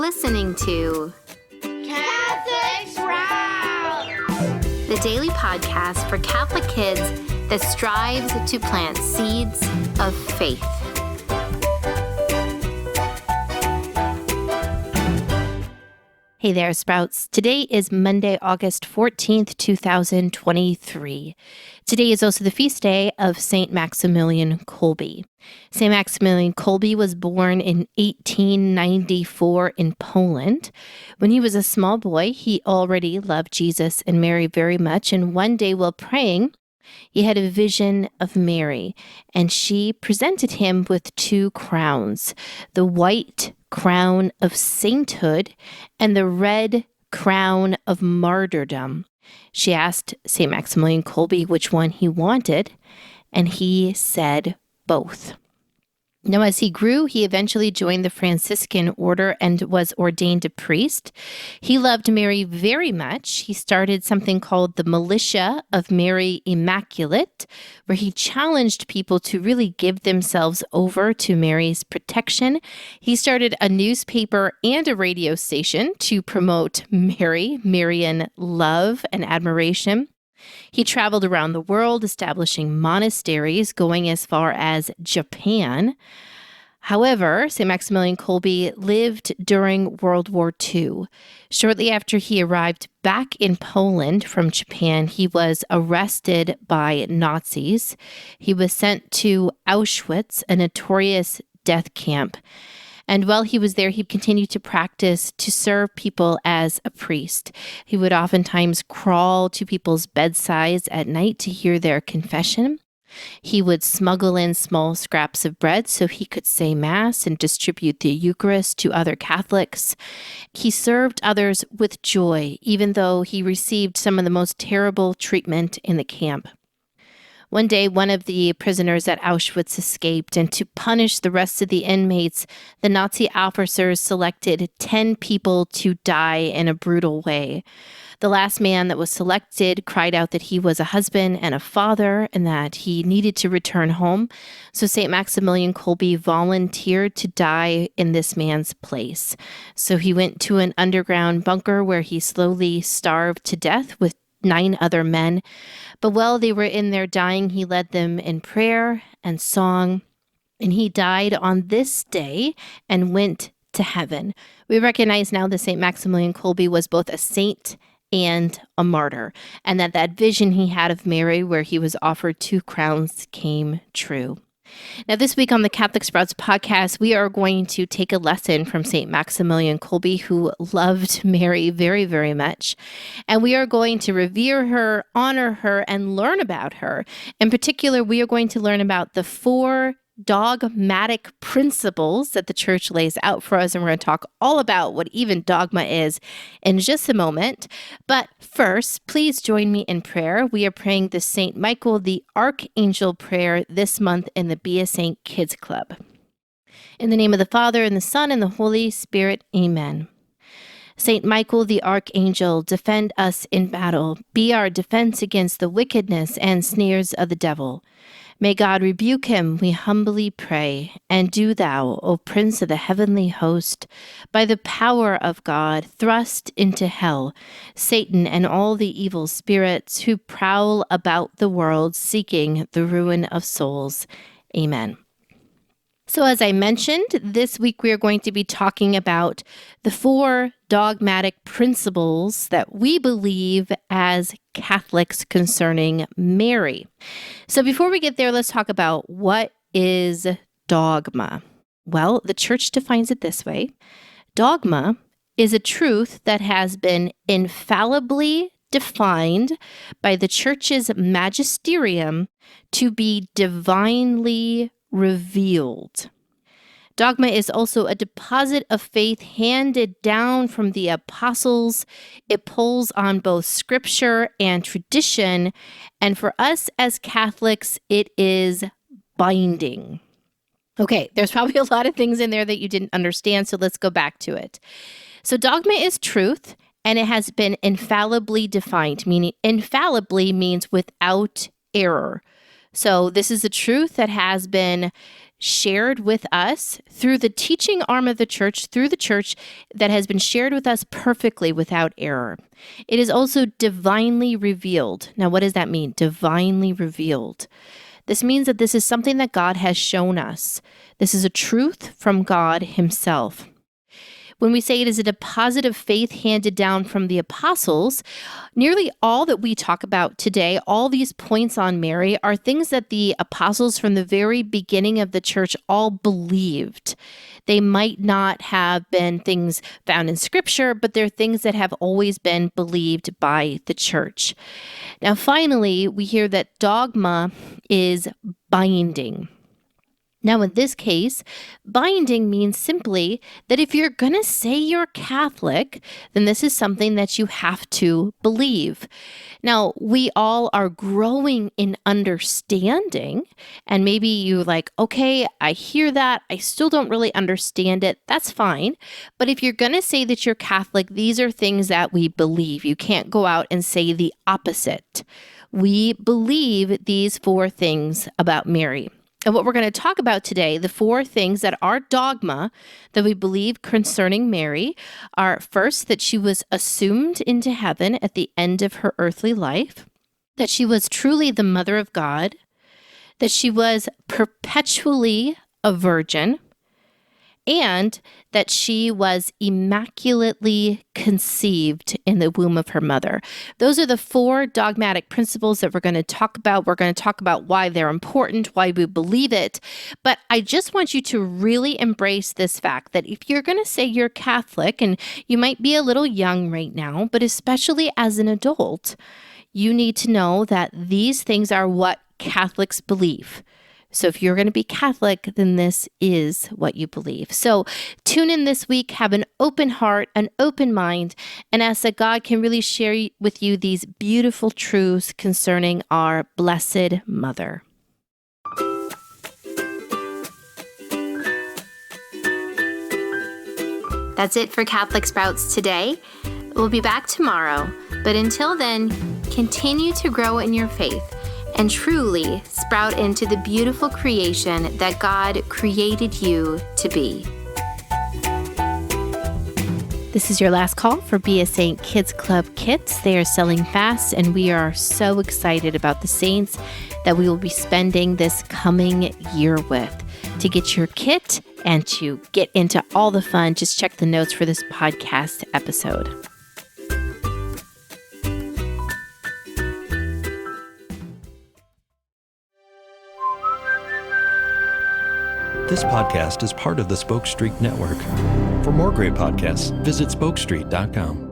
listening to Catholics Round! the daily podcast for Catholic kids that strives to plant seeds of faith. Hey there, Sprouts. Today is Monday, August 14th, 2023. Today is also the feast day of St. Maximilian Kolbe. St. Maximilian Kolbe was born in 1894 in Poland. When he was a small boy, he already loved Jesus and Mary very much, and one day while praying, he had a vision of Mary, and she presented him with two crowns, the white crown of sainthood and the red crown of martyrdom. She asked St. Maximilian Kolbe which one he wanted, and he said both. Now, as he grew, he eventually joined the Franciscan order and was ordained a priest. He loved Mary very much. He started something called the Militia of Mary Immaculate, where he challenged people to really give themselves over to Mary's protection. He started a newspaper and a radio station to promote Mary, Marian love and admiration. He traveled around the world, establishing monasteries, going as far as Japan. However, St. Maximilian Kolbe lived during World War II. Shortly after he arrived back in Poland from Japan, he was arrested by Nazis. He was sent to Auschwitz, a notorious death camp. And while he was there, he continued to practice to serve people as a priest. He would oftentimes crawl to people's bedsides at night to hear their confession. He would smuggle in small scraps of bread so he could say Mass and distribute the Eucharist to other Catholics. He served others with joy, even though he received some of the most terrible treatment in the camp. One day, one of the prisoners at Auschwitz escaped, and to punish the rest of the inmates, the Nazi officers selected 10 people to die in a brutal way. The last man that was selected cried out that he was a husband and a father and that he needed to return home. So St. Maximilian Kolbe volunteered to die in this man's place. So he went to an underground bunker where he slowly starved to death with 9 other men. But while they were in there dying, he led them in prayer and song, and he died on this day and went to heaven. We recognize now that St. Maximilian Kolbe was both a saint and a martyr, and that vision he had of Mary, where he was offered 2 crowns, came true. Now, this week on the Catholic Sprouts podcast, we are going to take a lesson from St. Maximilian Kolbe, who loved Mary very, very much. And we are going to revere her, honor her, and learn about her. In particular, we are going to learn about the 4 dogmatic principles that the Church lays out for us, and we're going to talk all about what even dogma is in just a moment. But first, please join me in prayer. We are praying the St. Michael the Archangel prayer this month in the Be a Saint Kids Club. In the name of the Father, and the Son, and the Holy Spirit, amen. St. Michael the Archangel, defend us in battle. Be our defense against the wickedness and snares of the devil. May God rebuke him, we humbly pray. And do thou, O Prince of the heavenly host, by the power of God, thrust into hell Satan and all the evil spirits who prowl about the world seeking the ruin of souls. Amen. So as I mentioned, this week we are going to be talking about the 4 dogmatic principles that we believe as Catholics concerning Mary. So before we get there, let's talk about what is dogma. Well, the Church defines it this way. Dogma is a truth that has been infallibly defined by the Church's magisterium to be divinely revealed. Dogma is also a deposit of faith handed down from the apostles. It pulls on both scripture and tradition, and for us as Catholics, it is binding. Okay, there's probably a lot of things in there that you didn't understand, so let's go back to it. So dogma is truth, and it has been infallibly defined, meaning infallibly means without error. So this is a truth that has been shared with us through the teaching arm of the church, through the church, that has been shared with us perfectly without error. It is also divinely revealed. Now, what does that mean? Divinely revealed. This means that this is something that God has shown us. This is a truth from God himself. When we say it is a deposit of faith handed down from the apostles, nearly all that we talk about today, all these points on Mary, are things that the apostles from the very beginning of the church all believed. They might not have been things found in Scripture, but they're things that have always been believed by the church. Now, finally, we hear that dogma is binding. Now, in this case, binding means simply that if you're going to say you're Catholic, then this is something that you have to believe. Now, we all are growing in understanding, and maybe you're like, okay, I hear that. I still don't really understand it. That's fine. But if you're going to say that you're Catholic, these are things that we believe. You can't go out and say the opposite. We believe these 4 things about Mary. And what we're going to talk about today, the 4 things that are dogma that we believe concerning Mary, are first, that she was assumed into heaven at the end of her earthly life, that she was truly the mother of God, that she was perpetually a virgin, and that she was immaculately conceived in the womb of her mother. Those are the 4 dogmatic principles that we're going to talk about. We're going to talk about why they're important, why we believe it. But I just want you to really embrace this fact that if you're going to say you're Catholic, and you might be a little young right now, but especially as an adult, you need to know that these things are what Catholics believe. So if you're going to be Catholic, then this is what you believe. So tune in this week, have an open heart, an open mind, and ask that God can really share with you these beautiful truths concerning our Blessed Mother. That's it for Catholic Sprouts today. We'll be back tomorrow, but until then, continue to grow in your faith and truly sprout into the beautiful creation that God created you to be. This is your last call for Be a Saint Kids Club kits. They are selling fast, and we are so excited about the saints that we will be spending this coming year with. To get your kit and to get into all the fun, just check the notes for this podcast episode. This podcast is part of the Spoke Street Network. For more great podcasts, visit spokestreet.com.